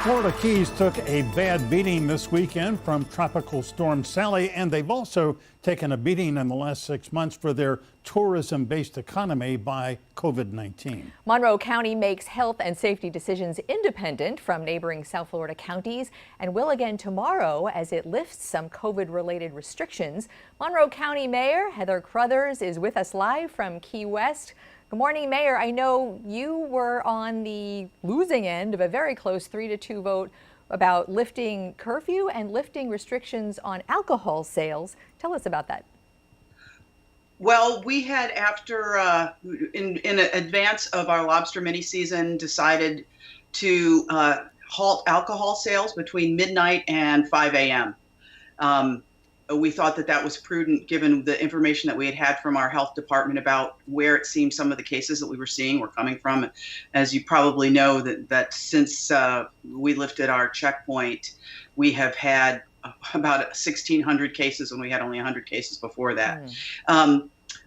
Florida Keys took a bad beating this weekend from Tropical Storm Sally, and they've also taken a beating in the last 6 months for their tourism-based economy by COVID-19. Monroe County makes health and safety decisions independent from neighboring South Florida counties and will again tomorrow as it lifts some COVID-related restrictions. Monroe County Mayor Heather Carruthers is with us live from Key West. Good morning, Mayor. I know you were on the losing end of a very close 3-2 vote about lifting curfew and lifting restrictions on alcohol sales. Tell us about that. Well, we had, after in advance of our lobster mini season, decided to halt alcohol sales between midnight and 5 a.m. We thought that that was prudent given the information that we had from our health department about where it seemed some of the cases that we were seeing were coming from. As you probably know, that since we lifted our checkpoint, we have had about 1,600 cases when we had only 100 cases before that.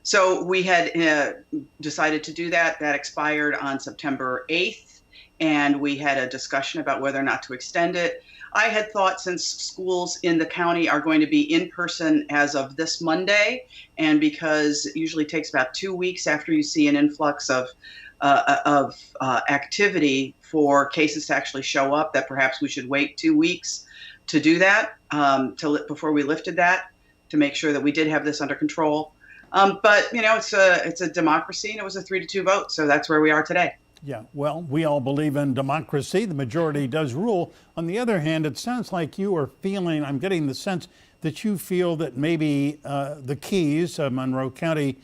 So we had decided to do that. That expired on September 8th, and we had a discussion about whether or not to extend it. I had thought, since schools in the county are going to be in person as of this Monday, and because it usually takes about 2 weeks after you see an influx of activity for cases to actually show up, that perhaps we should wait 2 weeks to do that, before we lifted that, to make sure that we did have this under control. But you know, it's a democracy, and it was a 3-2 vote, so that's where we are today. Yeah, well, we all believe in democracy. The majority does rule. On the other hand, it sounds like you are feeling, I'm getting the sense that you feel that maybe the Keys, Monroe County,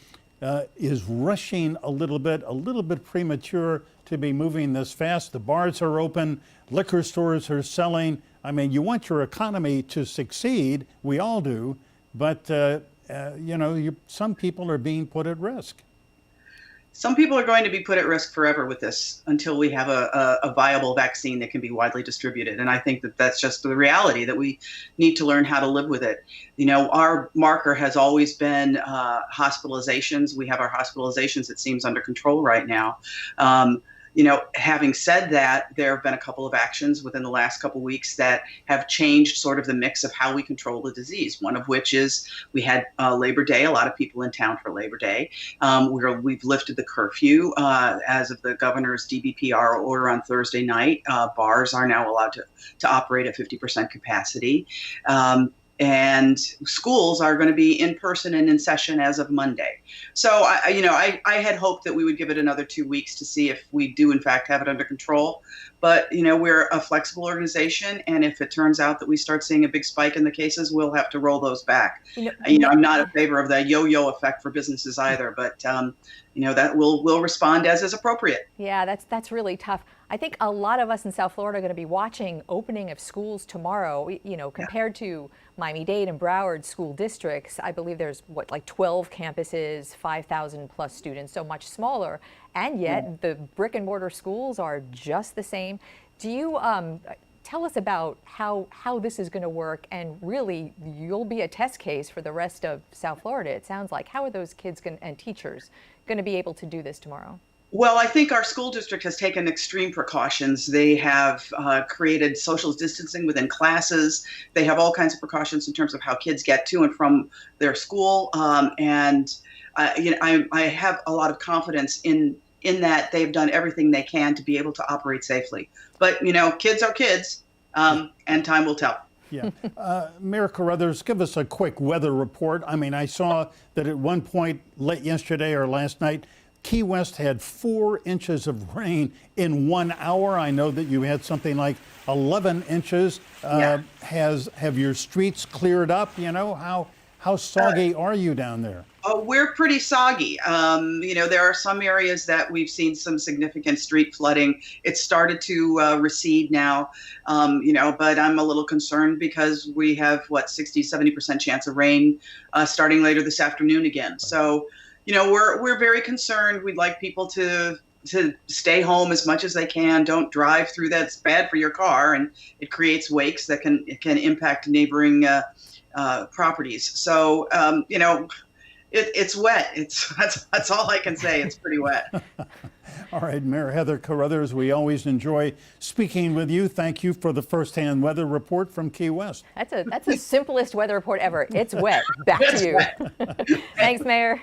is rushing a little bit premature to be moving this fast. The bars are open, liquor stores are selling. I mean, you want your economy to succeed. We all do. But, you know, some people are being put at risk. Some people are going to be put at risk forever with this until we have a viable vaccine that can be widely distributed. And I think that that's just the reality, that we need to learn how to live with it. You know, our marker has always been hospitalizations. We have our hospitalizations, it seems, under control right now. You know, having said that, there have been a couple of actions within the last couple of weeks that have changed sort of the mix of how we control the disease. One of which is we had Labor Day, a lot of people in town for Labor Day. We've lifted the curfew as of the governor's DBPR order on Thursday night. Bars are now allowed to operate at 50% capacity. And schools are going to be in person and in session as of Monday. So, I had hoped that we would give it another 2 weeks to see if we do, in fact, have it under control. But, you know, we're a flexible organization, and if it turns out that we start seeing a big spike in the cases, we'll have to roll those back. I'm not in favor of the yo-yo effect for businesses either, but, you know, that we'll respond as is appropriate. Yeah, that's really tough. I think a lot of us in South Florida are going to be watching opening of schools tomorrow. You know, compared to Miami-Dade and Broward school districts, I believe there's like 12 campuses, 5,000 plus students, so much smaller. And yet the brick and mortar schools are just the same. Do you tell us about how this is going to work? And really, you'll be a test case for the rest of South Florida, it sounds like. How are those kids and teachers going to be able to do this tomorrow? Well, I think our school district has taken extreme precautions. They have created social distancing within classes. They have all kinds of precautions in terms of how kids get to and from their school. I have a lot of confidence in that they've done everything they can to be able to operate safely. But, you know, kids are kids, and time will tell. Yeah. Mayor Carruthers, give us a quick weather report. I mean, I saw that at one point late yesterday or last night, Key West had 4 inches of rain in 1 hour. I know that you had something like 11 inches. Have your streets cleared up? You know, how soggy are you down there? We're pretty soggy. You know, there are some areas that we've seen some significant street flooding. It's started to recede now, you know, but I'm a little concerned because we have, 60-70% chance of rain starting later this afternoon again. So, you know, we're very concerned. We'd like people to stay home as much as they can. Don't drive through that. It's bad for your car, and it creates wakes that can impact neighboring properties. So, you know, It's wet. That's all I can say. It's pretty wet. All right, Mayor Heather Carruthers, we always enjoy speaking with you. Thank you for the firsthand weather report from Key West. That's the simplest weather report ever. It's wet. Back to you. Thanks, Mayor.